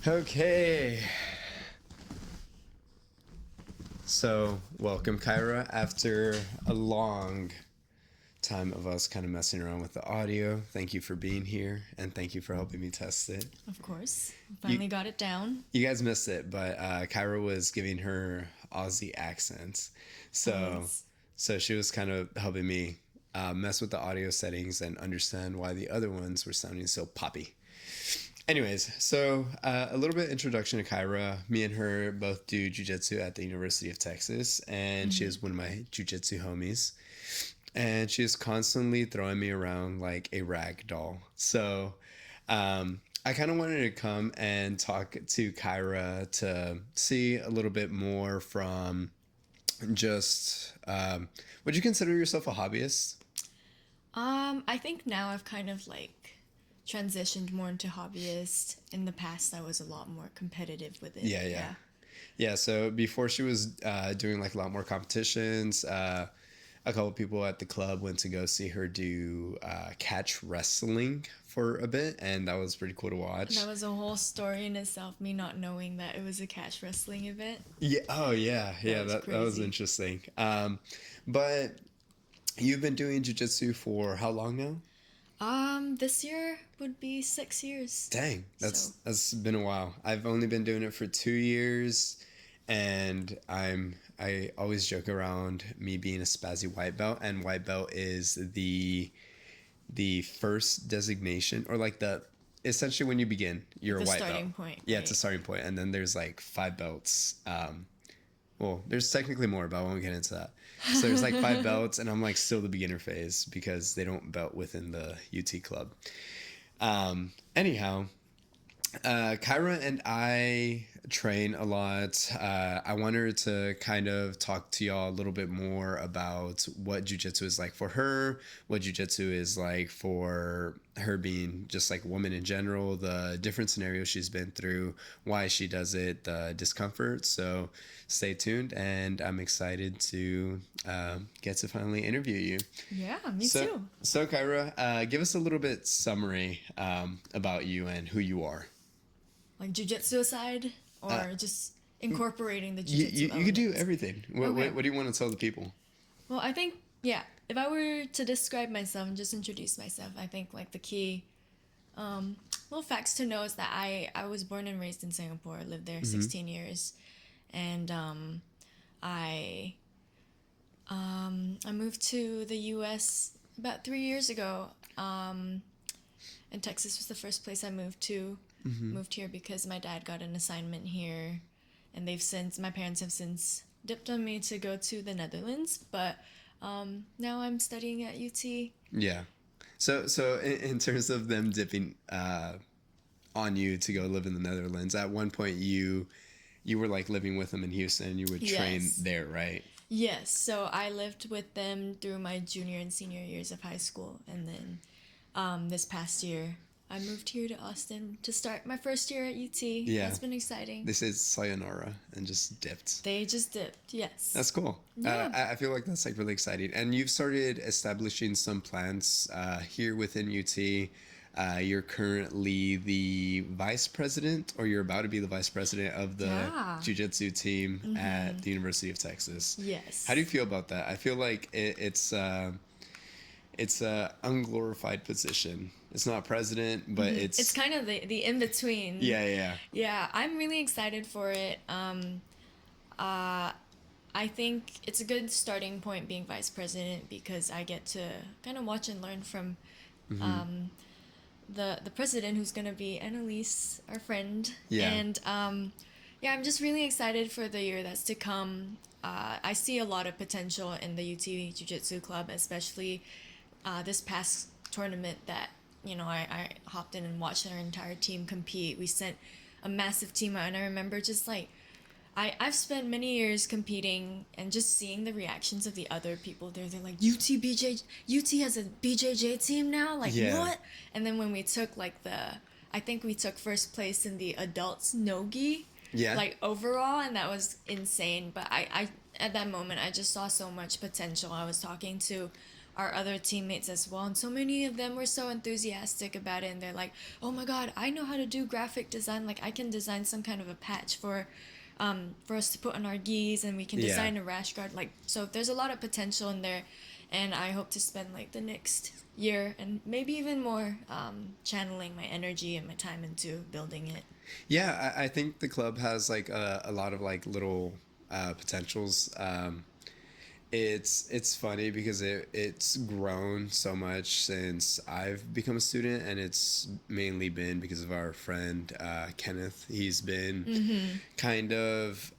Okay. So, welcome, Kyra. After a long time of us kind of messing around with the audio, thank you for being here and thank you for helping me test it. Of course. Finally got it down. You guys missed it, but Kyra was giving her Aussie accents. So, Nice. so she was kind of helping me mess with the audio settings and understand why the other ones were sounding so poppy. Anyways, so a little bit introduction to Kyra. Me and her both do Jiu-Jitsu at the University of Texas, and she is one of my Jiu-Jitsu homies. And she is constantly throwing me around like a rag doll. So I kind of wanted to come and talk to Kyra to see a little bit more from just, would you consider yourself a hobbyist? I think now I've kind of transitioned more into hobbyist. In the past, I was a lot more competitive with it. Yeah, so before she was doing like a lot more competitions, a couple people at the club went to go see her do catch wrestling for a bit, and that was pretty cool to watch. That was a whole story in itself, me not knowing that it was a catch wrestling event. Yeah, oh yeah, that was interesting. But you've been doing jiu-jitsu for how long now? This year would be 6 years. Dang, that's been a while. I've only been doing it for 2 years, and I always joke around me being a spazzy white belt, and white belt is the first designation, or like the essentially when you begin, you're a white belt. The starting point. Yeah, right. It's a starting point, and then there's like 5 belts. Well, there's technically more, but I won't get into that. So there's like 5 belts, and I'm like still the beginner phase because they don't belt within the UT club. Anyhow, Kyra and I train a lot. I want her to kind of talk to y'all a little bit more about what jiu-jitsu is like for her, what jiu-jitsu is like for her being just like a woman in general, the different scenarios she's been through, why she does it, the discomfort. So stay tuned, and I'm excited to get to finally interview you. Yeah, me too. So Kyra, give us a little bit summary about you and who you are. Like jiu-jitsu aside, or just incorporating the jiu-jitsu you could do everything. Okay. What do you want to tell the people? Well, I think, yeah, if I were to describe myself and just introduce myself, I think like the key little facts to know is that I was born and raised in Singapore. I lived there 16 years, and I moved to the U.S. about 3 years ago, and Texas was the first place I moved to. Moved here because my dad got an assignment here, and my parents have since dipped on me to go to the Netherlands, but now I'm studying at UT. Yeah. So in terms of them dipping on you to go live in the Netherlands, at one point you were like living with them in Houston. You would train there, right? Yes. So I lived with them through my junior and senior years of high school, and then this past year I moved here to Austin to start my first year at UT. Yeah. That's been exciting. They said sayonara and just dipped. They just dipped, yes. That's cool. Yeah. I feel like that's like really exciting. And you've started establishing some plans here within UT. You're currently the vice president, or you're about to be the vice president of the jiu-jitsu team at the University of Texas. Yes. How do you feel about that? I feel like it's a unglorified position. It's not president, but it's kind of the in-between. Yeah, I'm really excited for it. I think it's a good starting point being vice president because I get to kind of watch and learn from the president, who's going to be Annalise, our friend. Yeah. And I'm just really excited for the year that's to come. I see a lot of potential in the UT Jiu-Jitsu Club, especially this past tournament that I hopped in and watched our entire team compete. We sent a massive team out, and I remember just like I've spent many years competing and just seeing the reactions of the other people there. They're like, UT has a BJJ team now? Like, what? And then when we took I think we took first place in the adults no-gi, like overall, and that was insane. But I at that moment, I just saw so much potential. I was talking to our other teammates as well, and so many of them were so enthusiastic about it, and they're like, oh my god, I know how to do graphic design, like I can design some kind of a patch for us to put on our gis, and we can design a rash guard, like, so there's a lot of potential in there, and I hope to spend like the next year and maybe even more channeling my energy and my time into building it. Yeah, I think the club has like a lot of like little potentials. It's funny because it's grown so much since I've become a student, and it's mainly been because of our friend Kenneth. He's been kind of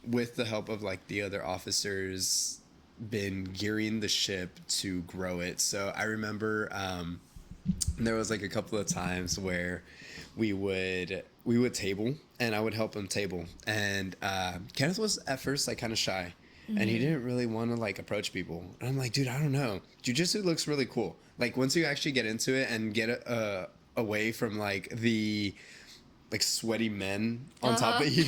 with the help of like the other officers, been gearing the ship to grow it. So I remember there was like a couple of times where we would table, and I would help him table, and Kenneth was at first like kind of shy, and he didn't really want to like approach people, and I'm like, dude, I don't know, jiu-jitsu looks really cool, like once you actually get into it and get away from like the like sweaty men on top of you,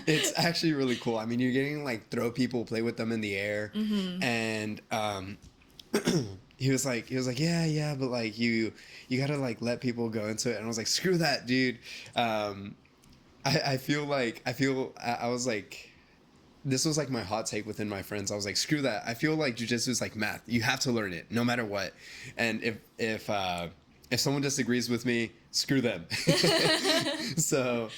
it's actually really cool. I mean, you're getting like throw people, play with them in the air, and he was like, yeah, but like you gotta like let people go into it. And I was like, screw that, dude. I was like, this was like my hot take within my friends. I was like, screw that. I feel like jiu-jitsu is like math. You have to learn it no matter what. And if someone disagrees with me, screw them. So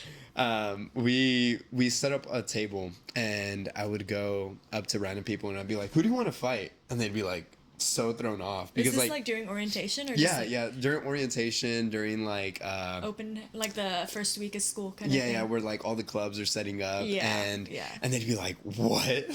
we set up a table, and I would go up to random people, and I'd be like, who do you want to fight? And they'd be like, so thrown off because is this like during orientation or yeah, just yeah, during orientation, during like open, like the first week of school kind of thing? Yeah, where like all the clubs are setting up, and they'd be like, what?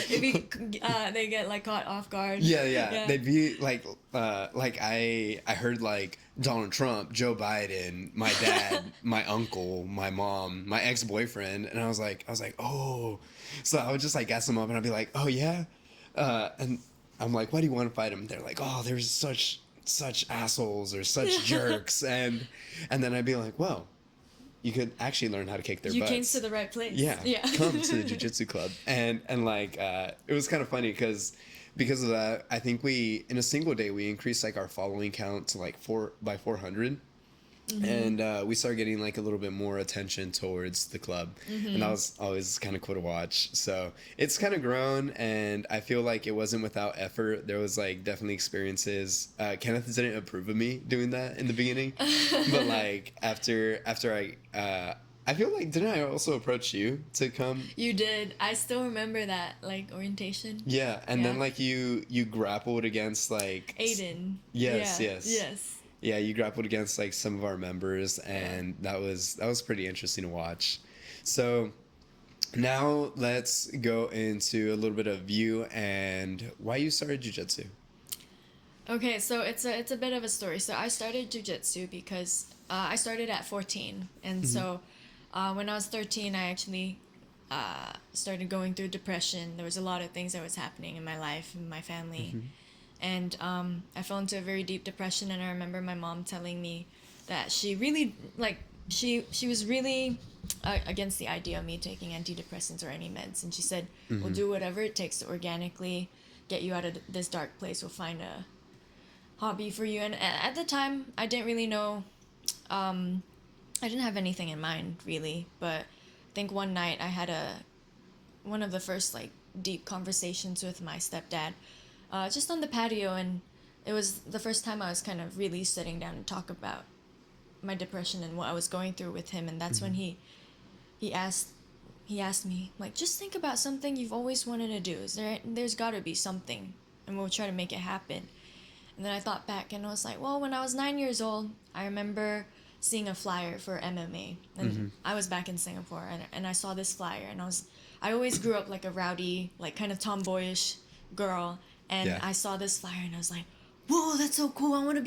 They get like caught off guard. Yeah. They'd be like I heard like Donald Trump, Joe Biden, my dad, my uncle, my mom, my ex-boyfriend, and I was like, oh. So I would just like gas them up, and I'd be like, oh yeah, and I'm like, why do you want to fight him? They're like, oh, there's such assholes or such jerks, and then I'd be like, well, you could actually learn how to kick their butts. You came to the right place. Yeah. Come to the jiu-jitsu club, and like it was kind of funny because of that, I think in a single day we increased like our following count to like 400. And we started getting like a little bit more attention towards the club, and that was always kind of cool to watch. So it's kind of grown, and I feel like it wasn't without effort. There was like definitely experiences. Kenneth didn't approve of me doing that in the beginning, but like after I feel like, didn't I also approach you to come? You did. I still remember that, like, orientation. Yeah, and then like you grappled against like Aiden. Yes. Yeah, you grappled against like some of our members, and that was pretty interesting to watch. So now let's go into a little bit of you and why you started jiu-jitsu. Okay, so it's a bit of a story. So I started jiu-jitsu because I started at 14, and so when I was 13, I actually started going through depression. There was a lot of things that was happening in my life and my family. And I fell into a very deep depression, and I remember my mom telling me that she really, like, she was really against the idea of me taking antidepressants or any meds. And she said, we'll do whatever it takes to organically get you out of this dark place. We'll find a hobby for you. And at the time, I didn't really know, I didn't have anything in mind, really. But I think one night I had one of the first, like, deep conversations with my stepdad, just on the patio, and it was the first time I was kind of really sitting down and talk about my depression and what I was going through with him. And that's when he asked me, like, just think about something you've always wanted to do. There's got to be something, and we'll try to make it happen. And then I thought back, and I was like, well, when I was 9 years old, I remember seeing a flyer for MMA, and I was back in Singapore, and I saw this flyer, and I always grew up like a rowdy, like kind of tomboyish girl. And I saw this flyer, and I was like, whoa, that's so cool. I want to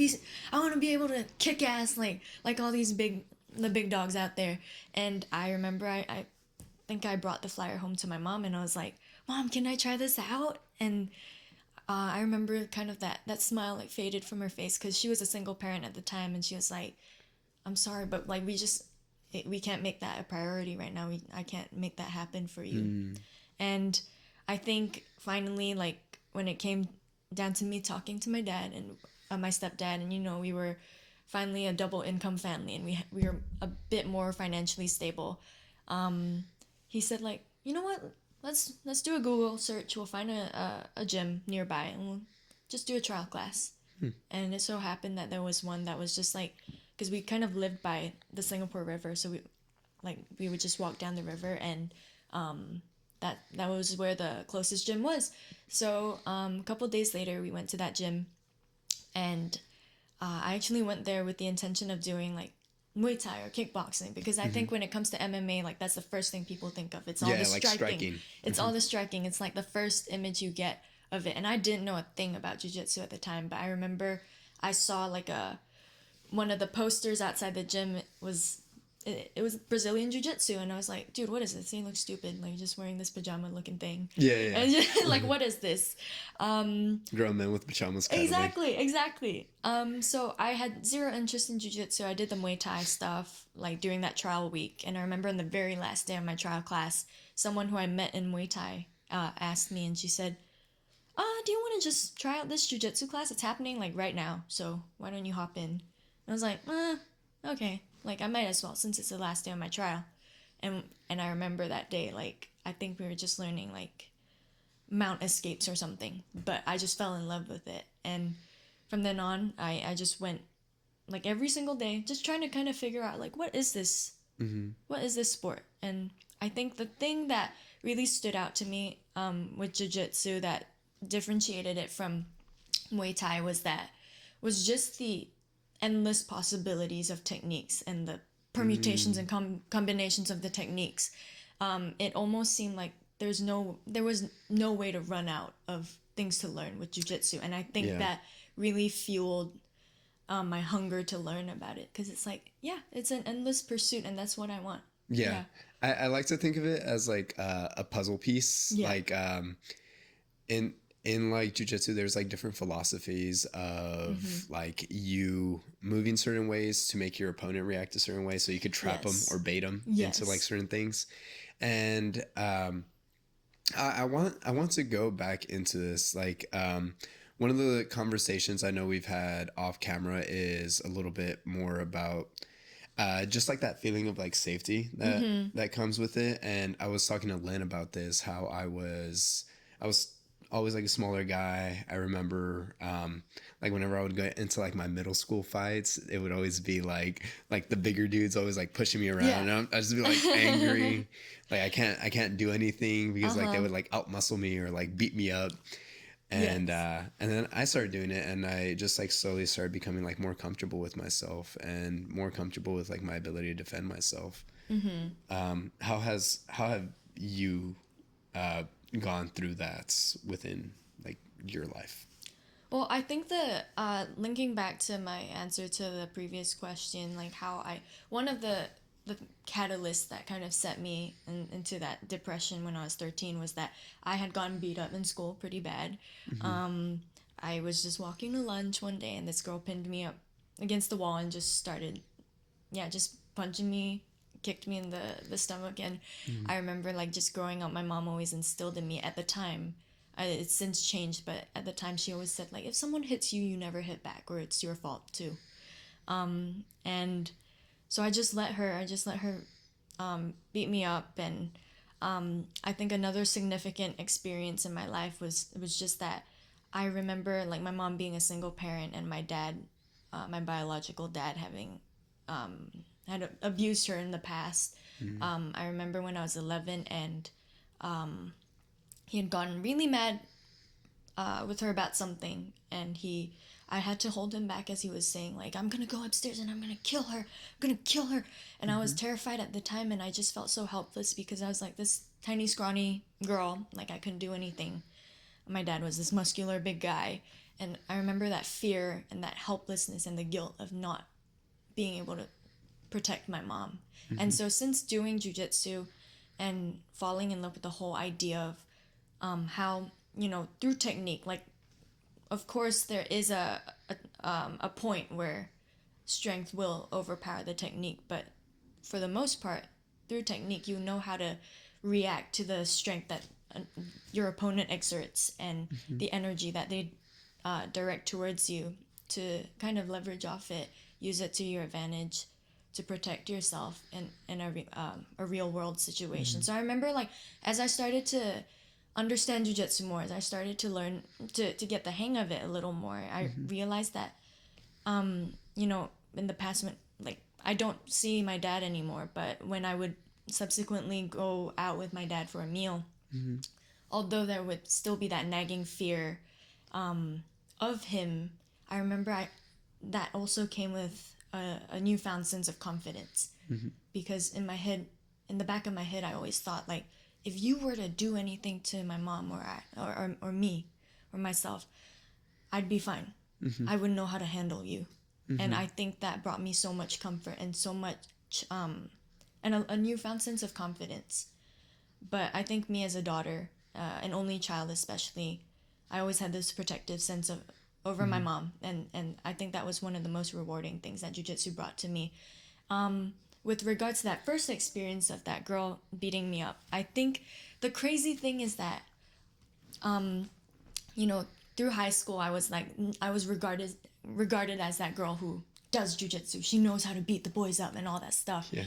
be able to kick ass like all these big dogs out there. And I remember I think I brought the flyer home to my mom, and I was like, Mom, can I try this out? And I remember kind of that smile like faded from her face, because she was a single parent at the time, and she was like, I'm sorry, but like we can't make that a priority right now. I can't make that happen for you. And I think finally, like, when it came down to me talking to my dad and my stepdad, and we were finally a double income family, and we were a bit more financially stable. He said, like, you know what, let's do a Google search. We'll find a gym nearby, and we'll just do a trial class. And it so happened that there was one that was just like, because we kind of lived by the Singapore River, so we would just walk down the river, and that was where the closest gym was. So a couple days later, we went to that gym, and I actually went there with the intention of doing like Muay Thai or kickboxing, because I think when it comes to MMA, like that's the first thing people think of. It's all the like striking. It's all the striking. It's like the first image you get of it. And I didn't know a thing about jiu-jitsu at the time, but I remember I saw like one of the posters outside the gym. It was Brazilian jiu-jitsu, and I was like, dude, what is this? He looks stupid, like just wearing this pajama looking thing. Yeah. And just, like, what is this? Grown men with pajamas. Exactly. So I had zero interest in jiu-jitsu. I did the Muay Thai stuff like during that trial week, and I remember on the very last day of my trial class, someone who I met in Muay Thai asked me, and she said, do you want to just try out this jiu-jitsu class? It's happening like right now, so why don't you hop in? And I was like, okay. Like, I might as well, since it's the last day of my trial. And I remember that day, like, I think we were just learning, like, mount escapes or something. But I just fell in love with it. And from then on, I just went, like, every single day, just trying to kind of figure out, like, what is this? What is this sport? And I think the thing that really stood out to me with jiu-jitsu that differentiated it from Muay Thai was just the endless possibilities of techniques and the permutations and combinations of the techniques. It almost seemed like there was no way to run out of things to learn with jiu-jitsu, and I think that really fueled my hunger to learn about it, because it's like, it's an endless pursuit, and that's what I want. I like to think of it as like a puzzle piece. Like in like jiu-jitsu, there's like different philosophies of like you moving certain ways to make your opponent react a certain way, so you could trap them or bait them into like certain things. And I want to go back into this. Like one of the conversations I know we've had off camera is a little bit more about just like that feeling of like safety that comes with it. And I was talking to Lynn about this, how I was always like a smaller guy. I remember like whenever I would go into like my middle school fights, it would always be like the bigger dudes always like pushing me around, and I'd just be like angry, like I can't do anything because like they would like outmuscle me or like beat me up. And then I started doing it, and I just like slowly started becoming like more comfortable with myself and more comfortable with like my ability to defend myself. How have you gone through that within like your life? Well, I think that linking back to my answer to the previous question, like one of the catalysts that kind of set me into that depression when I was 13 was that I had gotten beat up in school pretty bad. I was just walking to lunch one day, and this girl pinned me up against the wall and just started just punching me, kicked me in the stomach. And I remember like just growing up, my mom always instilled in me at the time, it's since changed, but at the time she always said, like, if someone hits you, you never hit back, or it's your fault too. And so I just let her beat me up. And I think another significant experience in my life was just that I remember like my mom being a single parent, and my dad, my biological dad, having had abused her in the past. I remember when I was 11, and he had gotten really mad with her about something, and I had to hold him back as he was saying, like, I'm gonna go upstairs and I'm gonna kill her. And I was terrified at the time, and I just felt so helpless because I was like this tiny scrawny girl, like I couldn't do anything. My dad was this muscular big guy, and I remember that fear and that helplessness and the guilt of not being able to protect my mom. And so since doing jiu-jitsu and falling in love with the whole idea of how, through technique, like, of course there is a point where strength will overpower the technique, but for the most part, through technique, you know how to react to the strength that your opponent exerts and the energy that they direct towards you, to kind of leverage off it, use it to your advantage, to protect yourself in a real world situation. So I remember, like, as I started to understand jiu-jitsu more, as I started to learn to get the hang of it a little more, I realized that you know, in the past, when, like, I don't see my dad anymore, but when I would subsequently go out with my dad for a meal, although there would still be that nagging fear of him, I remember that also came with a newfound sense of confidence. Because in my head, in the back of my head, I always thought, like, if you were to do anything to my mom or me or myself, I'd be fine. I would know how to handle you. And I think that brought me so much comfort and so much and a newfound sense of confidence. But I think me as a daughter, an only child especially, I always had this protective sense of over my mom, and I think that was one of the most rewarding things that jiu-jitsu brought to me. With regards to that first experience of that girl beating me up, I think the crazy thing is that you know, through high school, I was regarded as that girl who does jiu-jitsu. She knows how to beat the boys up and all that stuff. Yeah.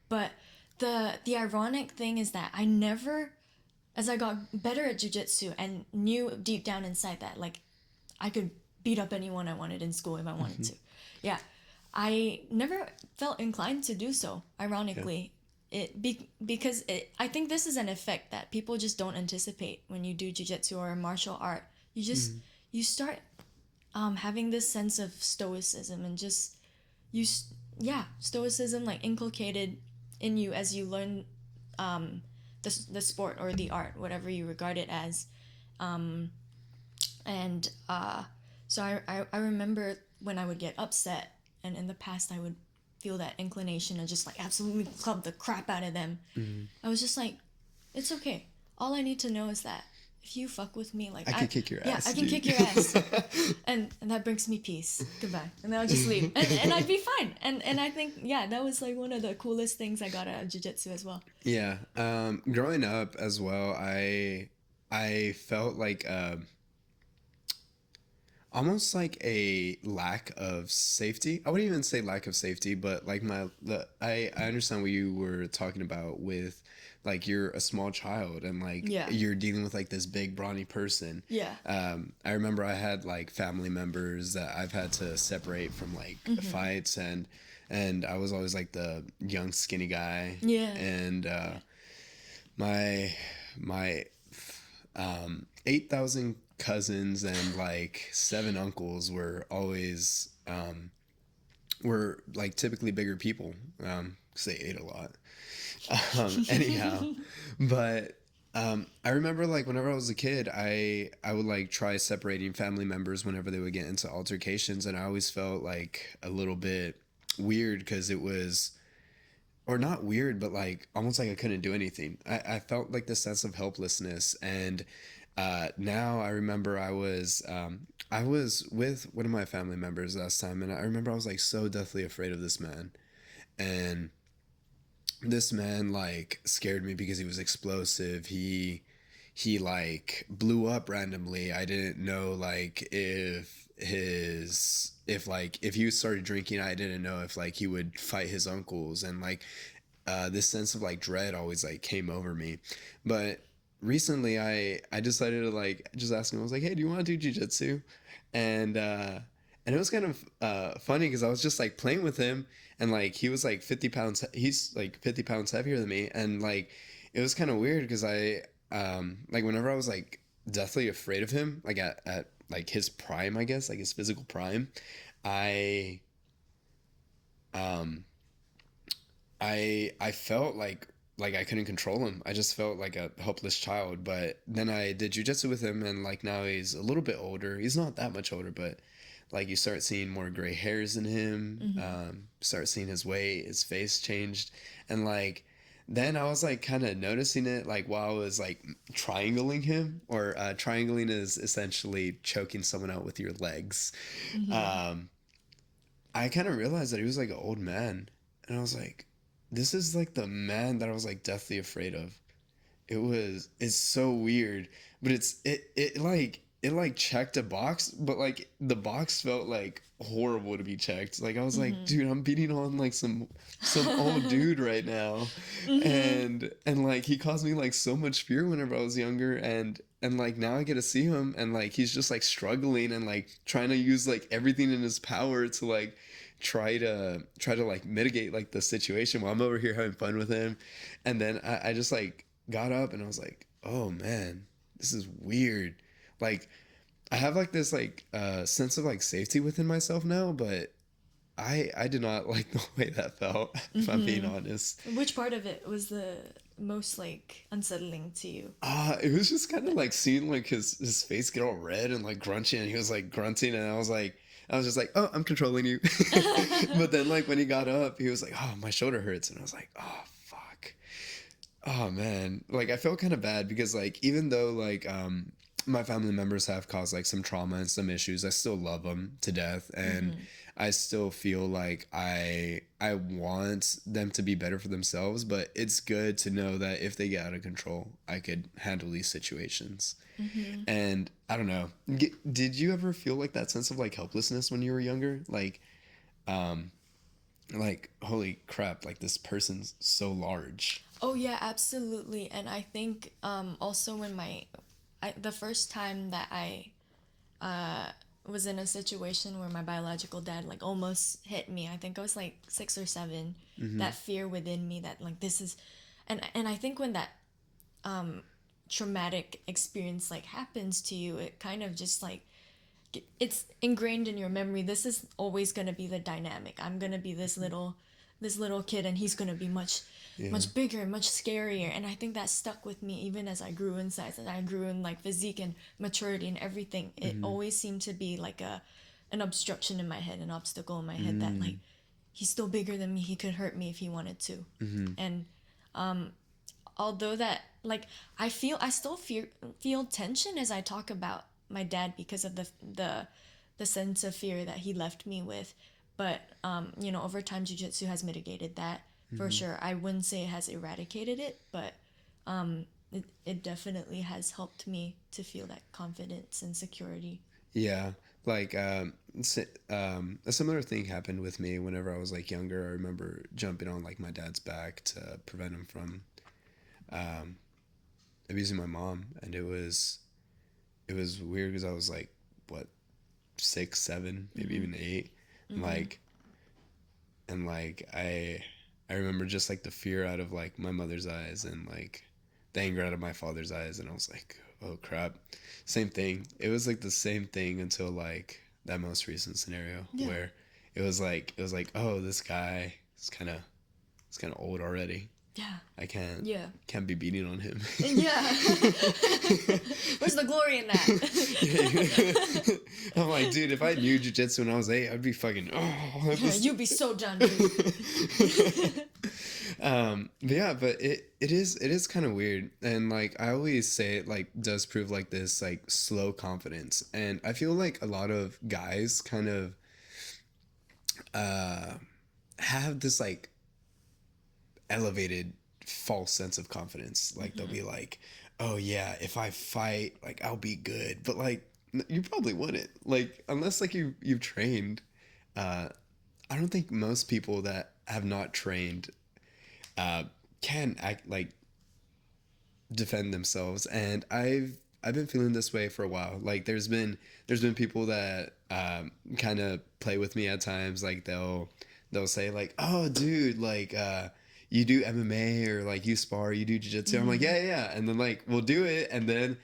But the ironic thing is that I never, as I got better at jiu-jitsu and knew deep down inside that, like, I could beat up anyone I wanted in school if I wanted to. Yeah. I never felt inclined to do so, ironically. Because I think this is an effect that people just don't anticipate when you do jiu-jitsu or a martial art. You just you start having this sense of stoicism, and just stoicism, like, inculcated in you as you learn the sport or the art, whatever you regard it as. So I remember when I would get upset, and in the past I would feel that inclination to just, like, absolutely club the crap out of them. I was just like, it's okay. All I need to know is that if you fuck with me, like, I can kick your ass. Yeah, I can kick your ass. and that brings me peace. Goodbye. And then I'll just leave. And I'd be fine. And I think, that was, like, one of the coolest things I got out of jiu-jitsu as well. Yeah. Growing up as well, I felt like almost like a lack of safety. I wouldn't even say lack of safety, but like I understand what you were talking about with, like, you're a small child and, like, you're dealing with, like, this big brawny person. Yeah. I remember I had, like, family members that I've had to separate from, like, fights, and I was always, like, the young skinny guy. Yeah. And my 8,000 cousins and, like, 7 uncles were always were, like, typically bigger people, because they ate a lot. Anyhow, but I remember, like, whenever I was a kid, I would, like, try separating family members whenever they would get into altercations, and I always felt, like, a little bit weird, because it was, or not weird, but, like, almost like I couldn't do anything. I felt like this sense of helplessness. And now I remember I was with one of my family members last time, and I remember I was, like, so deathly afraid of this man. And this man, like, scared me because he was explosive. He like blew up randomly. I didn't know, like, if he started drinking, I didn't know if, like, he would fight his uncles. And, like, this sense of, like, dread always, like, came over me. But recently I decided to, like, just ask him. I was like, hey, do you want to do jiu-jitsu? And it was kind of funny, because I was just, like, playing with him, and, like, he was, like, 50 pounds. He's, like, 50 pounds heavier than me. And, like, it was kind of weird, because I, like, whenever I was, like, deathly afraid of him, like, at like, his prime, I guess, like, his physical prime, I felt like I couldn't control him. I just felt like a helpless child. But then I did jiu-jitsu with him, and, like, now he's a little bit older. He's not that much older, but, like, you start seeing more gray hairs in him. Start seeing his weight, his face changed. And, like, then I was, like, kind of noticing it, like, while I was, like, triangling him, or triangling is essentially choking someone out with your legs. I kind of realized that he was, like, an old man. And I was like, this is, like, the man that I was, like, deathly afraid of. It's so weird, but it like, it like checked a box, but like the box felt like horrible to be checked. Like I was like, dude, I'm beating on like some old dude right now. And like he caused me like so much fear whenever I was younger, and like now I get to see him, and like he's just like struggling and like trying to use like everything in his power to like try to like mitigate like the situation while I'm over here having fun with him. And then I just like got up and I was like, oh man, this is weird. Like I have like this like sense of like safety within myself now, but I did not like the way that felt, if I'm being honest. Which part of it was the most like unsettling to you? It was just kind of like seeing like his face get all red and like grunchy, and he was like grunting, and I was just like, oh, I'm controlling you. But then like when he got up, he was like, oh, my shoulder hurts, and I was like, oh fuck. Oh man, like I felt kind of bad because like even though like my family members have caused like some trauma and some issues, I still love them to death, and I still feel like I want them to be better for themselves, but it's good to know that if they get out of control, I could handle these situations. And I don't know, did you ever feel like that sense of like helplessness when you were younger? Like holy crap, like this person's so large. Oh yeah, absolutely. And I think also when the first time that I was in a situation where my biological dad like almost hit me, I think I was like 6 or 7. That fear within me that like this is, and I think when that traumatic experience like happens to you, it kind of just like it's ingrained in your memory. This is always going to be the dynamic. I'm going to be this little kid, and he's going to be much bigger and much scarier. And I think that stuck with me even as I grew in size, and I grew in like physique and maturity and everything. It always seemed to be like an obstruction in my head, an obstacle in my head, that like he's still bigger than me, he could hurt me if he wanted to. And although that like I still feel tension as I talk about my dad because of the sense of fear that he left me with. But you know, over time jiu-jitsu has mitigated that for sure. I wouldn't say it has eradicated it, but it definitely has helped me to feel that confidence and security. Yeah, like a similar thing happened with me whenever I was like younger. I remember jumping on like my dad's back to prevent him from abusing my mom, and it was weird because I was like what, 6, 7, maybe even 8, and like I remember just like the fear out of like my mother's eyes and like the anger out of my father's eyes, and I was like, oh crap. Same thing. It was like the same thing until like that most recent scenario where it was like oh, this guy is kind of old already. Yeah. I can't be beating on him. Yeah. Where's the glory in that? I'm like, dude, if I knew jiu-jitsu when I was 8, I'd be fucking You'd be so done, dude. But it is kind of weird, and like I always say, it like does prove like this like slow confidence, and I feel like a lot of guys kind of have this like elevated false sense of confidence. Like they'll be like, oh yeah, if I fight, like I'll be good, but like you probably wouldn't, like unless like you've trained. I don't think most people that have not trained can act like defend themselves, and I've been feeling this way for a while. Like there's been people that kind of play with me at times. Like they'll say like, oh dude, like you do MMA, or like you spar, you do jiu-jitsu. I'm like, yeah, and then like we'll do it, and then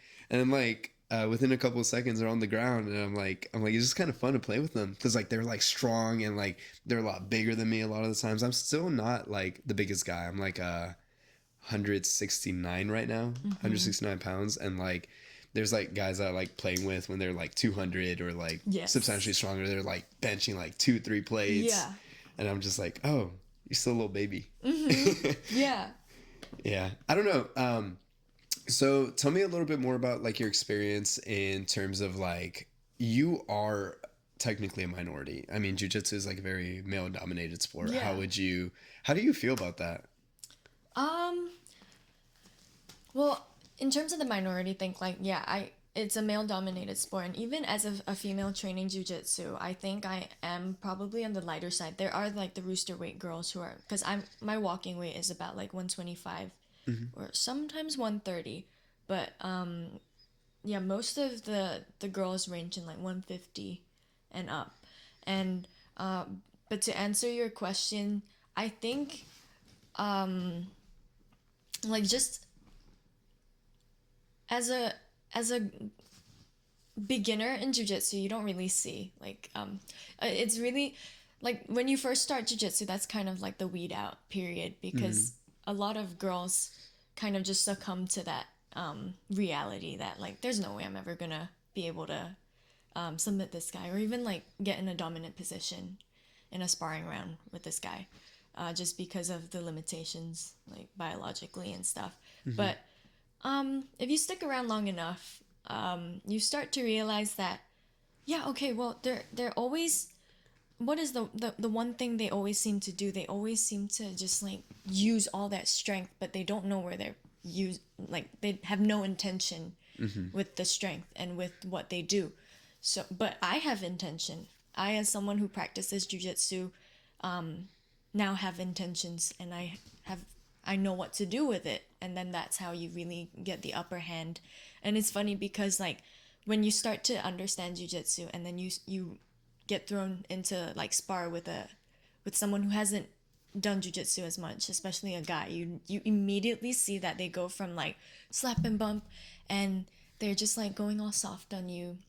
like within a couple of seconds they're on the ground, and I'm like it's just kind of fun to play with them because like they're like strong, and like they're a lot bigger than me a lot of the times. I'm still not like the biggest guy. I'm like 169 right now, 169 pounds, and like there's like guys that I like playing with when they're like 200 or like substantially stronger. They're like benching like 2-3 plates, and I'm just like, oh, you're still a little baby. Yeah. I don't know. So tell me a little bit more about like your experience in terms of like, you are technically a minority. I mean, jiu-jitsu is like a very male dominated sport. Yeah. How do you feel about that? Well, in terms of the minority thing, like, yeah, it's a male dominated sport, and even as a female training jiu-jitsu, I think I am probably on the lighter side. There are like the rooster weight girls who are, because my walking weight is about like 125 or sometimes 130, but yeah, most of the girls range in like 150 and up. And but to answer your question, I think like just as a beginner in jiu-jitsu, you don't really see like it's really like when you first start jiu-jitsu, that's kind of like the weed out period, because a lot of girls kind of just succumb to that reality that like there's no way I'm ever gonna be able to submit this guy, or even like get in a dominant position in a sparring round with this guy, just because of the limitations like biologically and stuff. But if you stick around long enough, you start to realize that, yeah, okay, well, they're always, what is the one thing they always seem to do? They always seem to just like use all that strength, but they don't know where they're like they have no intention with the strength and with what they do. So, but I have intention. I, as someone who practices jiu-jitsu, now have intentions, and I know what to do with it, and then that's how you really get the upper hand. And it's funny because like when you start to understand jiu-jitsu, and then you get thrown into like spar with someone who hasn't done jiu-jitsu as much, especially a guy, you immediately see that they go from like slap and bump, and they're just like going all soft on you.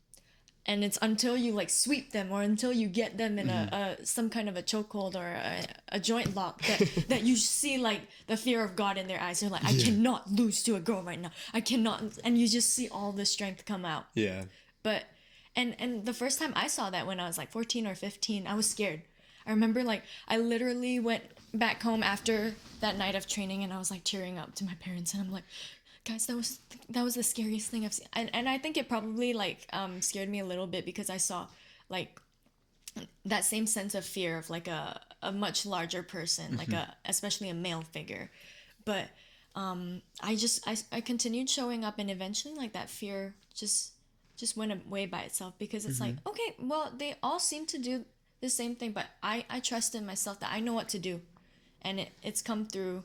And it's until you like sweep them, or until you get them in a some kind of a chokehold or a joint lock that you see like the fear of God in their eyes. They're like, I cannot lose to a girl right now. I cannot. And you just see all the strength come out. Yeah. But and the first time I saw that, when I was like 14 or 15, I was scared. I remember like I literally went back home after that night of training, and I was like tearing up to my parents, and I'm like, guys, that was the scariest thing I've seen. And I think it probably like scared me a little bit, because I saw like that same sense of fear of like a much larger person, like especially a male figure. But I continued showing up, and eventually like that fear just went away by itself, because it's like, okay, well, they all seem to do the same thing, but I trust in myself that I know what to do, and it's come through.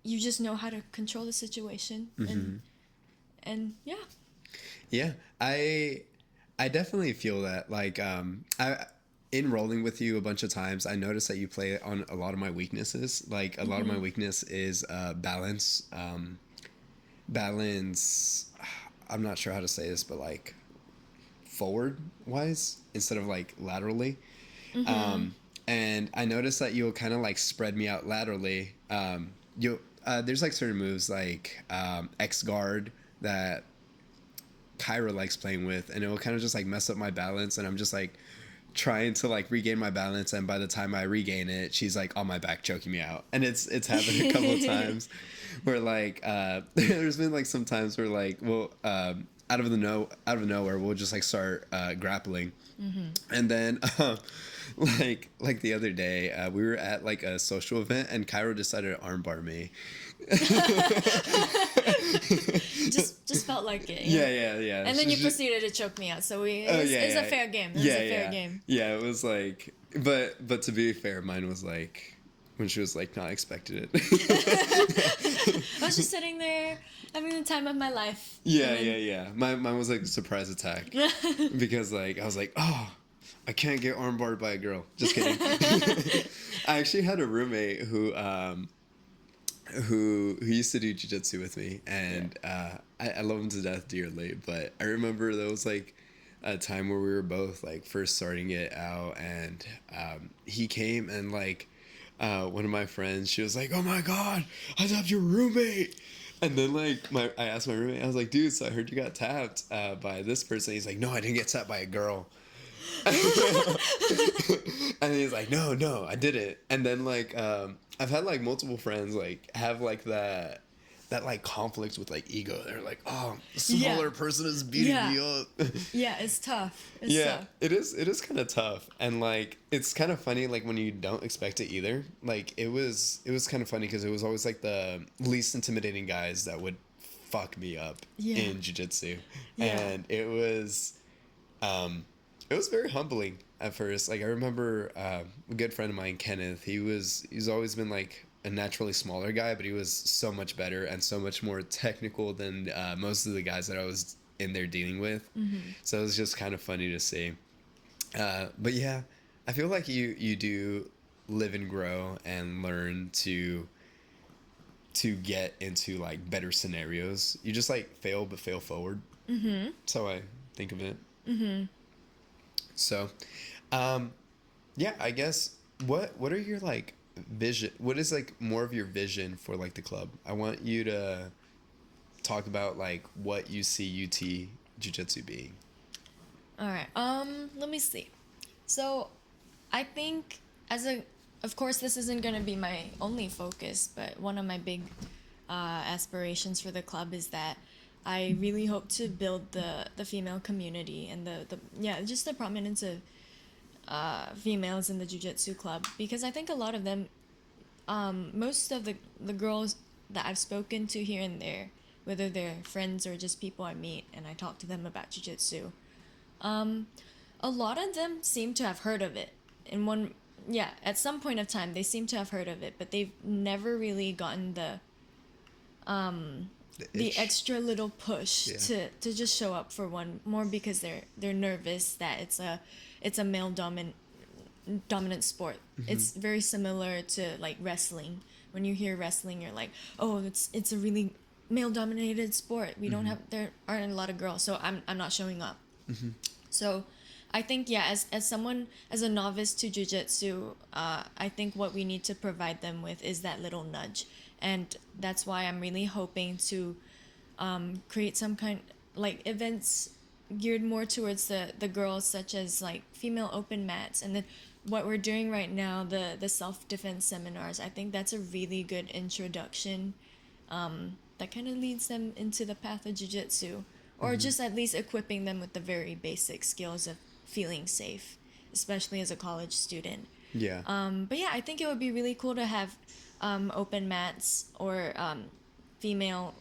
You just know how to control the situation, and yeah, I definitely feel that. Like I in rolling with you a bunch of times, I noticed that you play on a lot of my weaknesses. Like a lot of my weakness is balance. I'm not sure how to say this, but like forward wise instead of like laterally. And I noticed that you'll kind of like spread me out laterally. There's like certain moves like X guard that Kyra likes playing with, and it will kind of just like mess up my balance, and I'm just like trying to like regain my balance, and by the time I regain it, she's like on my back choking me out. And it's happened a couple of times where like there's been like some times where like out of nowhere we'll just like start grappling, and then like the other day we were at like a social event, and Kyra decided to armbar me. just felt like it. Yeah. And then you proceeded to choke me out. So it's a fair game. It was a fair game. Yeah, it was like, but to be fair, mine was like when she was like not expected it. I was just sitting there having the time of my life. Yeah. Mine was like a surprise attack because like I was like, oh, I can't get armbarred by a girl. Just kidding. I actually had a roommate who used to do jiu-jitsu with me, and I love him to death dearly, but I remember there was like a time where we were both like first starting it out, and he came, and like one of my friends, she was like, oh my god, I tapped your roommate. And then like I asked my roommate, I was like, dude, so I heard you got tapped by this person. He's like, no, I didn't get tapped by a girl. And he's like, no, I didn't. And then like I've had like multiple friends like have like that like conflict with like ego. They're like, oh, a smaller person is beating me up. Yeah, it's tough. It's tough. It is kind of tough. And like it's kind of funny like when you don't expect it either. Like it was kind of funny because it was always like the least intimidating guys that would fucked me up Yeah. in jiu-jitsu. Yeah. And it was very humbling at first. Like I remember a good friend of mine, Kenneth, he's always been like a naturally smaller guy, but he was so much better and so much more technical than most of the guys that I was in there dealing with. So it was just kind of funny to see. But yeah, I feel like you do live and grow and learn to get into like better scenarios. You just like fail but fail forward. That's how I think of it. So, yeah, I guess what are your like vision? What is like more of your vision for like the club? I want you to talk about like what you see UT Jiu-Jitsu being. All right. Let me see. So, I think of course, this isn't gonna be my only focus, but one of my big aspirations for the club is that I really hope to build the female community and just the prominence of females in the jiu-jitsu club, because I think a lot of them, most of the girls that I've spoken to here and there, whether they're friends or just people I meet and I talk to them about jiu-jitsu, a lot of them seem to have heard of it at some point of time. They seem to have heard of it, but they've never really gotten the extra little push to just show up for one, more because they're nervous that it's a male dominant sport. It's very similar to like wrestling. When you hear wrestling, you're like, oh, it's a really male dominated sport. There aren't a lot of girls, so I'm not showing up. So I think, as a novice to jiu-jitsu, I think what we need to provide them with is that little nudge. And that's why I'm really hoping to create some kind, like, events geared more towards the girls, such as, like, female open mats. And then what we're doing right now, the self-defense seminars, I think that's a really good introduction that kind of leads them into the path of jiu-jitsu. Or just at least equipping them with the very basic skills of feeling safe, especially as a college student. Yeah. But yeah, I think it would be really cool to have open mats or female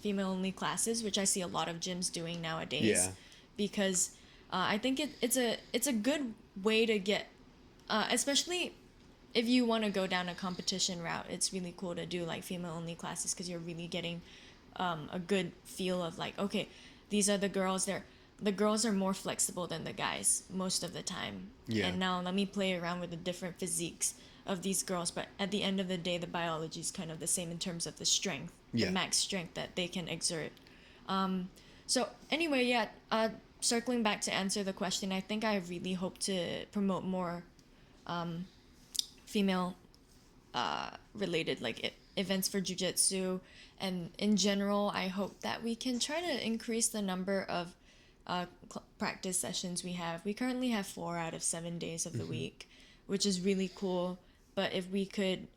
only classes, which I see a lot of gyms doing nowadays. Yeah. Because I think it's a good way to get, especially if you want to go down a competition route. It's really cool to do like female only classes, because you're really getting a good feel of like, okay, these are the girls. The girls are more flexible than the guys most of the time. Yeah. And now let me play around with the different physiques of these girls. But at the end of the day, the biology is kind of the same in terms of the strength, the max strength that they can exert. So anyway, circling back to answer the question, I think I really hope to promote more female related like events for jiu-jitsu. And in general, I hope that we can try to increase the number of practice sessions we have. We currently have 4 out of 7 days of the week, which is really cool. But if we could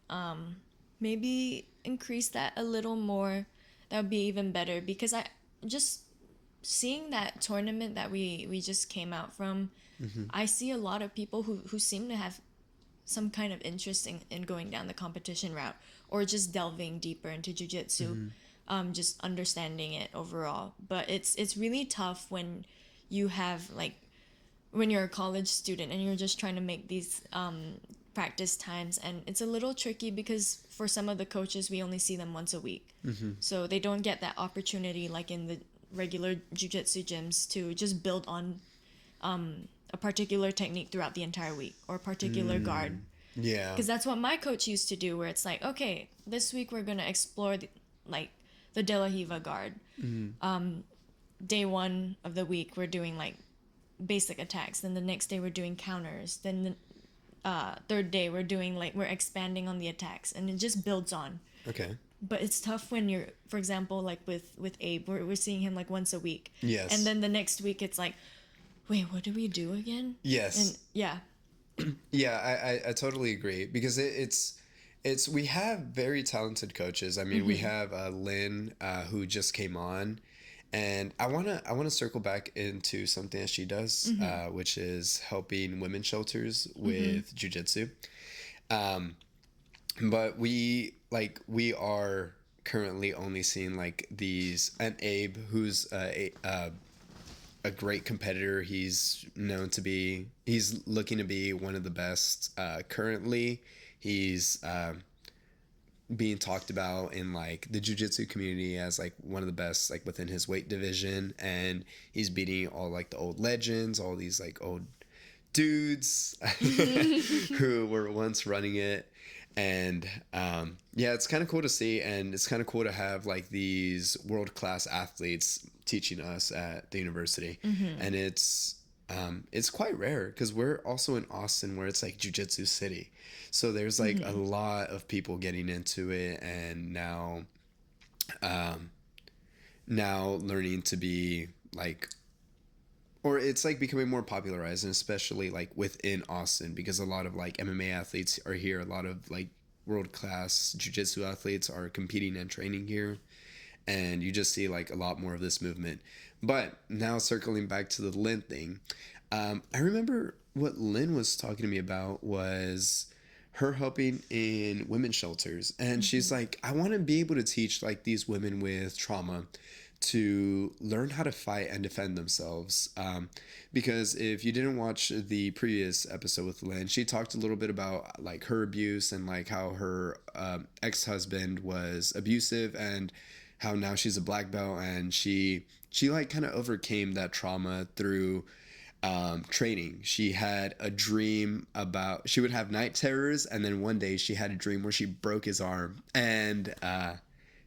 maybe increase that a little more, that would be even better. Because I just seeing that tournament that we just came out from, I see a lot of people who seem to have some kind of interest in going down the competition route, or just delving deeper into jiu-jitsu, just understanding it overall. But it's really tough when you have when you're a college student and you're just trying to make these practice times, and it's a little tricky because for some of the coaches we only see them once a week, so they don't get that opportunity like in the regular jiu-jitsu gyms to just build on a particular technique throughout the entire week, or a particular guard. Yeah. Because that's what my coach used to do, where it's like, okay, this week we're going to explore the De La Riva guard. Day 1 of the week, we're doing like basic attacks. Then the next day we're doing counters. Then the third day we're expanding on the attacks, and it just builds on. Okay. But it's tough when you're, for example, like with Abe, we're seeing him like once a week. Yes. And then the next week it's like, wait, what do we do again? Yes. And yeah. Yeah, I totally agree, because it's we have very talented coaches. I mean, we have Lynn who just came on, and I wanna circle back into something that she does, which is helping women's shelters with jiu-jitsu. But we are currently only seeing like these, and Abe, who's a great competitor. He's known to be, he's looking to be one of the best currently. He's being talked about in like the jiu-jitsu community as like one of the best like within his weight division, and he's beating all like the old legends, all these like old dudes who were once running it. And yeah, it's kind of cool to see, and it's kind of cool to have like these world-class athletes teaching us at the university. And it's quite rare because we're also in Austin, where it's like jiu-jitsu city, so there's like a lot of people getting into it, and now learning to be like, or it's like becoming more popularized, and especially like within Austin, because a lot of like MMA athletes are here. A lot of like world-class jiu-jitsu athletes are competing and training here, and you just see like a lot more of this movement. But now circling back to the Lynn thing, I remember what Lynn was talking to me about was her helping in women's shelters, and she's like, I want to be able to teach like these women with trauma to learn how to fight and defend themselves. Because if you didn't watch the previous episode with Lynn, she talked a little bit about like her abuse, and like how her ex-husband was abusive, and how now she's a black belt, and she like kind of overcame that trauma through training. She had a dream about, she would have night terrors, and then one day she had a dream where she broke his arm, and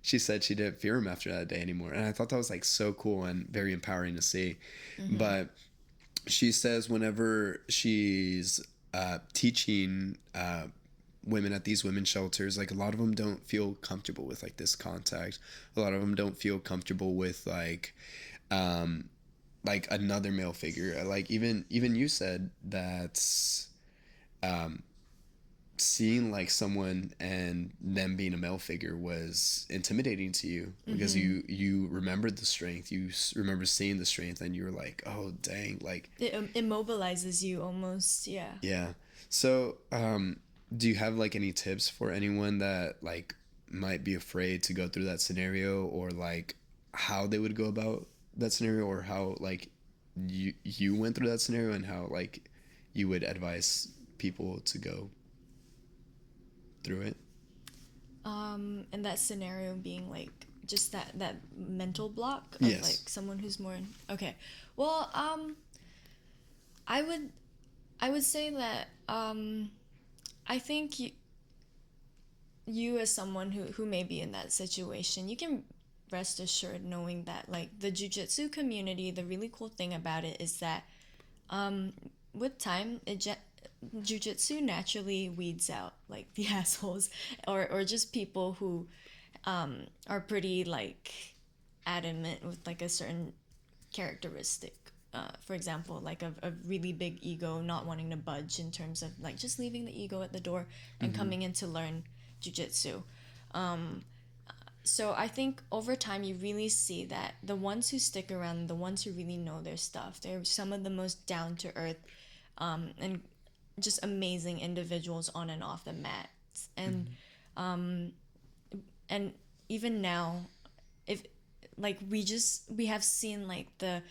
she said she didn't fear him after that day anymore. And I thought that was like so cool and very empowering to see. But she says whenever she's teaching women at these women's shelters, like a lot of them don't feel comfortable with like this contact. A lot of them don't feel comfortable with like another male figure. Like even you said that seeing like someone and them being a male figure was intimidating to you, because you remembered the strength, you remember seeing the strength, and you were like, oh dang, like it immobilizes you almost. Yeah. So do you have like any tips for anyone that like might be afraid to go through that scenario, or like how they would go about that scenario, or how like you went through that scenario, and how like you would advise people to go through it? And that scenario being like just that mental block of Yes. like someone who's more okay. Well, I would say that I think you as someone who may be in that situation, you can rest assured knowing that like the jiu-jitsu community, the really cool thing about it is that with time jiu-jitsu naturally weeds out like the assholes, or just people who are pretty like adamant with like a certain characteristic, for example like a really big ego, not wanting to budge in terms of like just leaving the ego at the door and coming in to learn jiu-jitsu. So I think over time you really see that the ones who stick around, the ones who really know their stuff, they're some of the most down-to-earth and just amazing individuals on and off the mats. And and even now, if like we have seen like the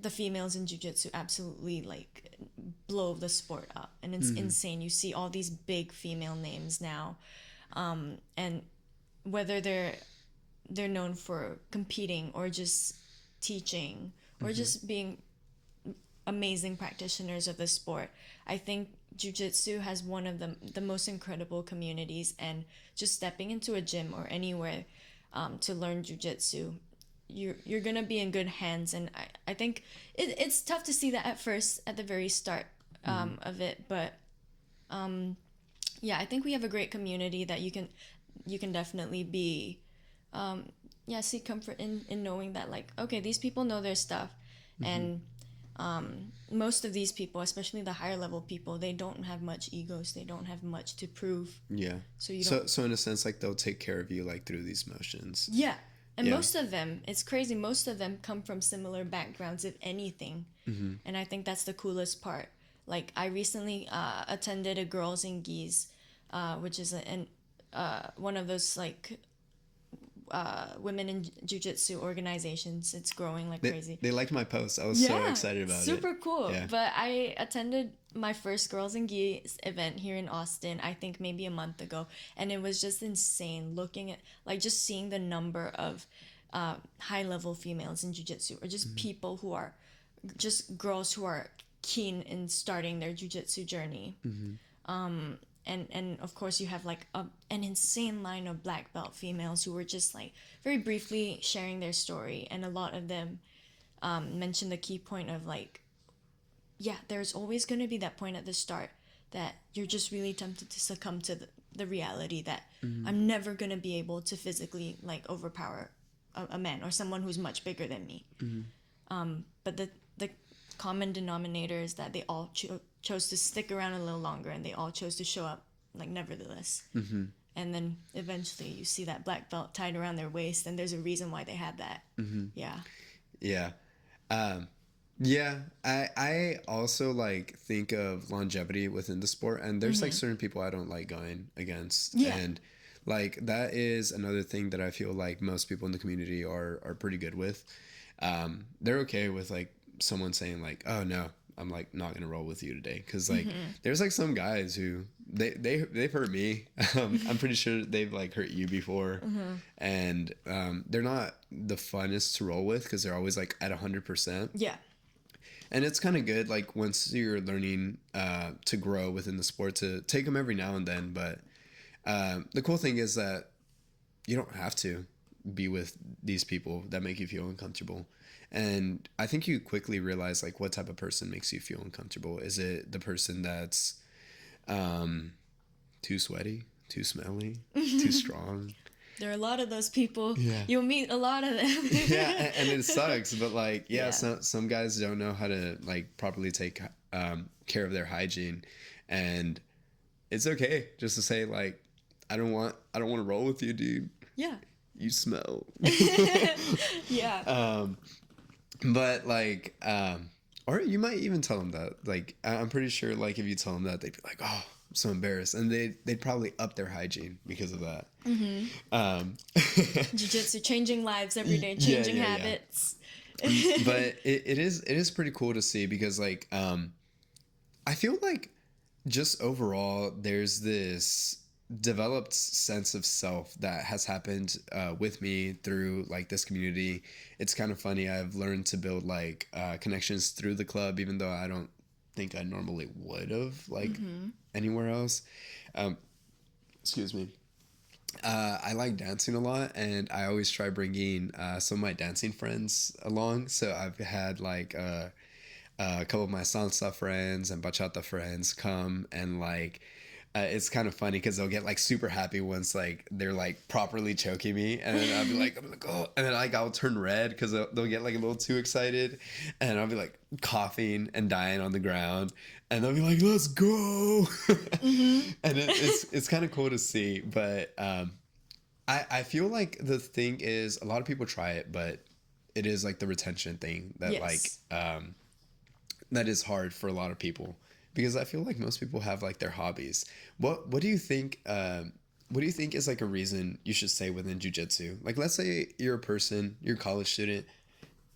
females in jiu-jitsu absolutely like blow the sport up, and it's insane. You see all these big female names now, and whether they're known for competing or just teaching or just being amazing practitioners of the sport. I think jiu-jitsu has one of the most incredible communities, and just stepping into a gym or anywhere to learn jiu-jitsu, you're gonna be in good hands. And I think it's tough to see that at first, at the very start of it, but yeah, I think we have a great community that you can definitely be seek comfort in knowing that like, okay, these people know their stuff. And most of these people, especially the higher level people, they don't have much egos, they don't have much to prove. So in a sense, like they'll take care of you like through these motions. And most of them, it's crazy, most of them come from similar backgrounds, if anything. And I think that's the coolest part. Like I recently attended a Girls in Gis, which is one of those like women in jiu-jitsu organizations. It's growing like crazy. They liked my post. I was so excited about it. Super cool. Yeah. But I attended my first Girls and Geese event here in Austin, I think maybe a month ago. And it was just insane looking at, like, just seeing the number of high-level females in jiu-jitsu, or just people who are, just girls who are keen in starting their jiu-jitsu journey. And of course you have like an insane line of black belt females who were just like very briefly sharing their story, and a lot of them mentioned the key point of like, yeah, there's always going to be that point at the start that you're just really tempted to succumb to the reality that I'm never going to be able to physically like overpower a man or someone who's much bigger than me. But the common denominator is that they all chose to stick around a little longer, and they all chose to show up like nevertheless. And then eventually you see that black belt tied around their waist, and there's a reason why they had that. I also like think of longevity within the sport, and there's like certain people I don't like going against, and like that is another thing that I feel like most people in the community are pretty good with. They're okay with like someone saying like, oh no, I'm like not gonna roll with you today, because like there's like some guys who they've hurt me. I'm pretty sure they've like hurt you before, and they're not the funnest to roll with because they're always like at 100%. And it's kind of good like once you're learning to grow within the sport to take them every now and then. But the cool thing is that you don't have to be with these people that make you feel uncomfortable. And I think you quickly realize like what type of person makes you feel uncomfortable. Is it the person that's too sweaty, too smelly, too strong? There are a lot of those people. You'll meet a lot of them. And it sucks, but like some guys don't know how to like properly take care of their hygiene, and it's okay just to say like, I don't want to roll with you, dude. You smell. But like, or you might even tell them that. Like, I'm pretty sure, like, if you tell them that, they'd be like, "Oh, I'm so embarrassed," and they'd probably up their hygiene because of that. Jiu-jitsu changing lives every day, changing habits. But it is pretty cool to see because, like, I feel like just overall, there's this developed sense of self that has happened with me through like this community. It's kind of funny. I've learned to build like connections through the club, even though I don't think I normally would have like anywhere else. Excuse me. I like dancing a lot, and I always try bringing some of my dancing friends along. So I've had like a couple of my salsa friends and bachata friends come, and like it's kind of funny because they'll get like super happy once like they're like properly choking me, and then I'm like oh, and then like I'll turn red because they'll get like a little too excited, and I'll be like coughing and dying on the ground, and they'll be like, let's go. And it's kind of cool to see. But I feel like the thing is a lot of people try it, but it is like the retention thing that like that is hard for a lot of people. Because I feel like most people have like their hobbies. What do you think? What do you think is like a reason you should stay within jiu-jitsu? Like, let's say you're a person, you're a college student,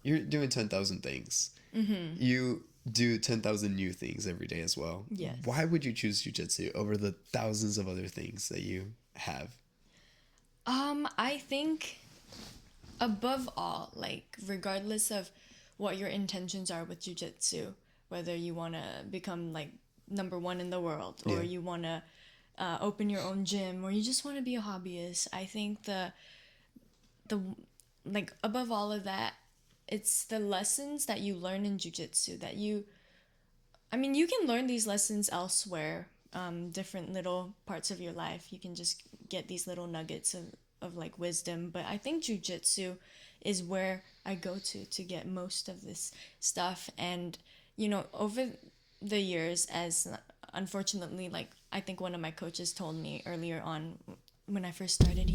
you're doing 10,000 things. You do 10,000 new things every day as well. Why would you choose jiu-jitsu over the thousands of other things that you have? I think above all, like regardless of what your intentions are with jiu-jitsu, whether you want to become like #1 in the world, or you want to open your own gym, or you just want to be a hobbyist, I think the like above all of that, it's the lessons that you learn in jiu-jitsu that you can learn these lessons elsewhere, different little parts of your life. You can just get these little nuggets of like wisdom, but I think jiu-jitsu is where I go to get most of this stuff. And you know, over the years, as unfortunately, like I think one of my coaches told me earlier on when I first started,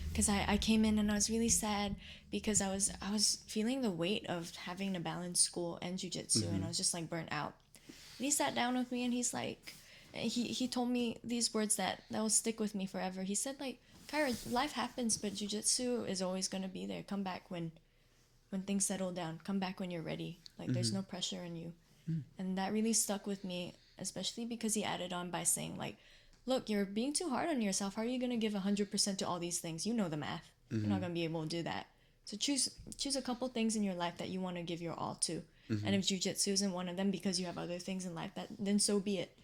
because I came in and I was really sad because I was feeling the weight of having to balance school and jiu-jitsu, and I was just like burnt out. And he sat down with me and he's like, he told me these words that will stick with me forever. He said, like, Kyra, life happens, but jiu-jitsu is always going to be there. Come back when things settle down. Come back when you're ready. Like, there's no pressure on you. And that really stuck with me, especially because he added on by saying, like, look, you're being too hard on yourself. How are you going to give 100% to all these things? You know the math. You're not going to be able to do that. So choose a couple things in your life that you want to give your all to. And if jiu-jitsu isn't one of them because you have other things in life, then so be it.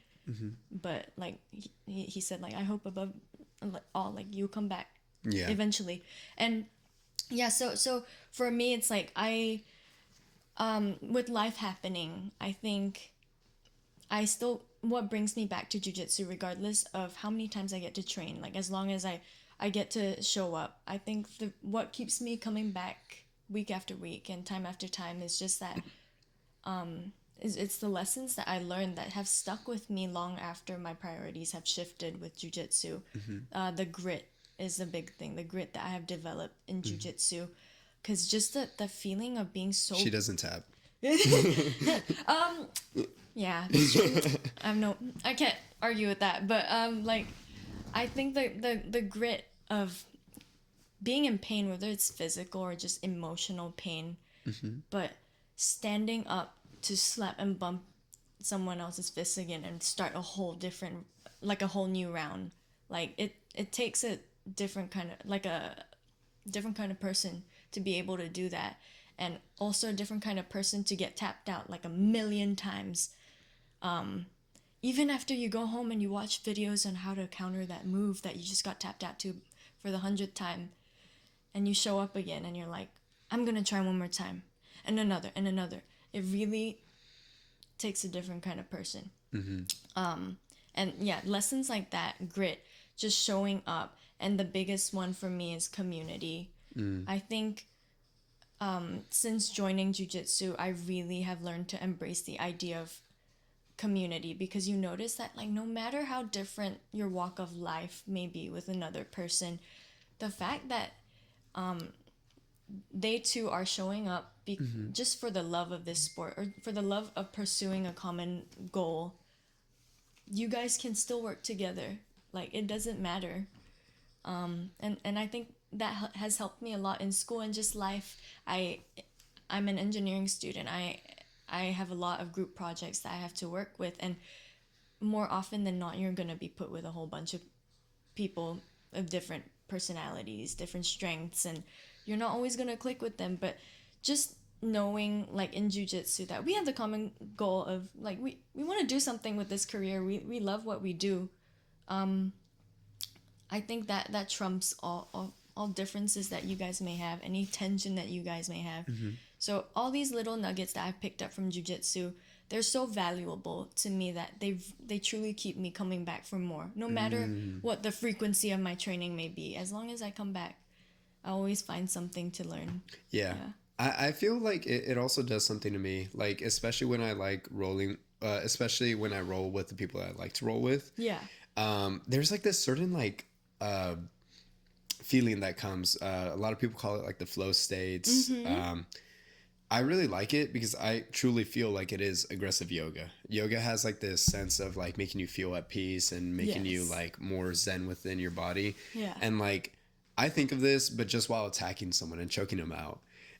But like he said, like, I hope above all, like, you come back eventually. And yeah, so for me, it's like with life happening, I think what brings me back to jiu-jitsu, regardless of how many times I get to train, like, as long as I get to show up, I think what keeps me coming back week after week and time after time is just that it's the lessons that I learned that have stuck with me long after my priorities have shifted with jiu-jitsu. The grit is the big thing, the grit that I have developed in jiu-jitsu, because just the feeling of being so... She doesn't tap. Yeah, that's true. I can't argue with that, but like, I think the grit of being in pain, whether it's physical or just emotional pain, but standing up to slap and bump someone else's fist again and start a whole new round, like, it takes a different kind of person to be able to do that, and also a different kind of person to get tapped out like 1,000,000 times. Even after you go home and you watch videos on how to counter that move that you just got tapped out to for the 100th time, and you show up again and you're like, I'm gonna try one more time, and another and another. It really takes a different kind of person. And yeah, lessons like that, grit, just showing up, and the biggest one for me is community. I think since joining jiu-jitsu, I really have learned to embrace the idea of community, because you notice that, like, no matter how different your walk of life may be with another person, the fact that they too are showing up just for the love of this sport, or for the love of pursuing a common goal, you guys can still work together. Like, it doesn't matter. And I think that has helped me a lot in school and just life. I'm an engineering student. I have a lot of group projects that I have to work with, and more often than not, you're gonna be put with a whole bunch of people of different personalities, different strengths, and you're not always gonna click with them. But just knowing, like, in jiu-jitsu, that we have the common goal of, like, we want to do something with this career. We love what we do. I think that trumps all differences that you guys may have, any tension that you guys may have. So all these little nuggets that I've picked up from jiu-jitsu, they're so valuable to me that they truly keep me coming back for more. No matter what the frequency of my training may be, as long as I come back, I always find something to learn. Yeah. I feel like it also does something to me, like, especially when I like rolling, especially when I roll with the people that I like to roll with. Yeah. There's like this certain like feeling that comes. A lot of people call it like the flow states. I really like it because I truly feel like it is aggressive yoga. Yoga has like this sense of like making you feel at peace and making you like more zen within your body. Yeah. And like, I think of this, but just while attacking someone and choking them out.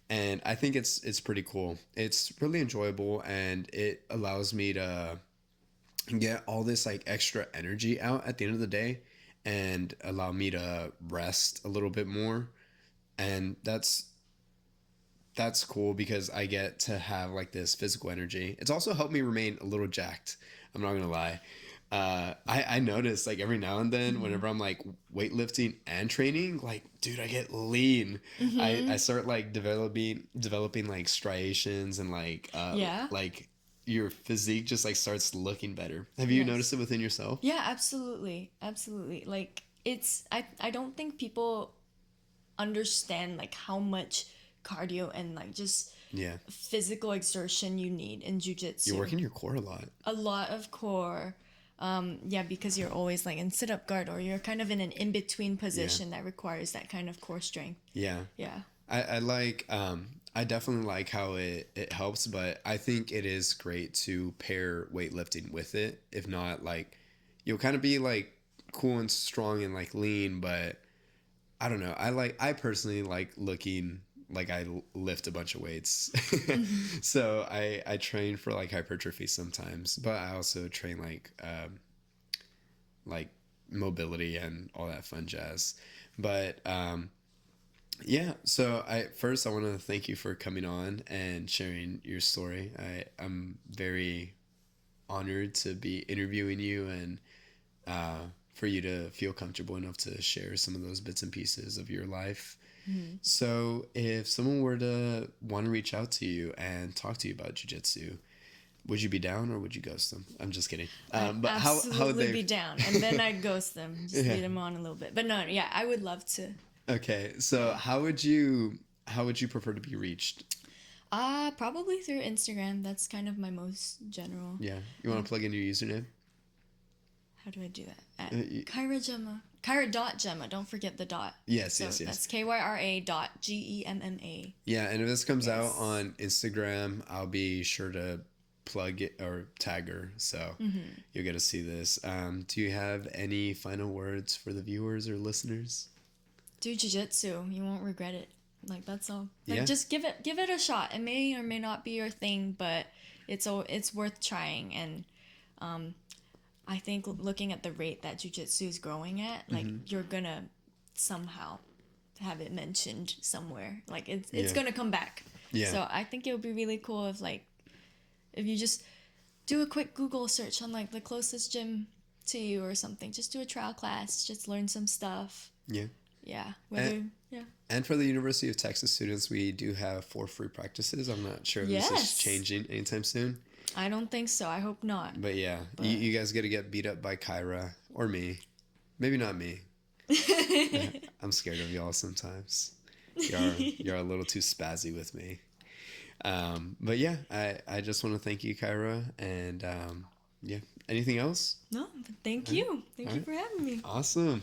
And I think it's pretty cool. It's really enjoyable, and it allows me to get all this like extra energy out at the end of the day and allow me to rest a little bit more. And that's cool because I get to have like this physical energy. It's also helped me remain a little jacked. I'm not gonna lie. I notice like every now and then whenever I'm like weightlifting and training, like, dude, I get lean. I start like developing like striations and like like your physique just like starts looking better. Have you noticed it within yourself? Yeah, absolutely. Like, it's I don't think people understand like how much cardio and like just physical exertion you need in jiu-jitsu. You're working your core a lot. A lot of core. Because you're always like in sit-up guard, or you're kind of in an in-between position that requires that kind of core strength. Yeah. I like I definitely like how it helps, but I think it is great to pair weightlifting with it. If not, like, you'll kind of be like cool and strong and like lean, but I don't know. I personally like looking like I lift a bunch of weights. So I train for like hypertrophy sometimes, but I also train like mobility and all that fun jazz. But yeah, so I want to thank you for coming on and sharing your story. I'm very honored to be interviewing you and for you to feel comfortable enough to share some of those bits and pieces of your life. So if someone were to want to reach out to you and talk to you about jiu-jitsu, would you be down or would you ghost them? I'm just kidding. But how would they be down, and then I'd ghost them, just lead them on a little bit. But no, yeah, I would love to. Okay, so how would you prefer to be reached? Probably through Instagram. That's kind of my most general. Yeah, you want to plug in your username? How do I do that? At Kyra Gemma. Kyra.Gemma. Don't forget the dot. Yes, so yes. That's KYRA.GEMMA. Yeah, and if this comes out on Instagram, I'll be sure to plug it or tag her, so you'll get to see this. Do you have any final words for the viewers or listeners? Do jiu-jitsu. You won't regret it. Like, that's all. Like, just give it a shot. It may or may not be your thing, but it's worth trying. And I think looking at the rate that jiu-jitsu is growing at, like, you're gonna somehow have it mentioned somewhere. Like, it's gonna come back. Yeah. So I think it would be really cool if you just do a quick Google search on like the closest gym to you or something. Just do a trial class. Just learn some stuff. Yeah. Yeah. And for the University of Texas students, we do have 4 free practices. I'm not sure if this is changing anytime soon. I don't think so. I hope not. But yeah, you guys got to get beat up by Kyra or me. Maybe not me. I'm scared of y'all sometimes. You're a little too spazzy with me. But yeah, I just want to thank you, Kyra. And yeah, anything else? No, but thank you. Thank you for having me. Awesome.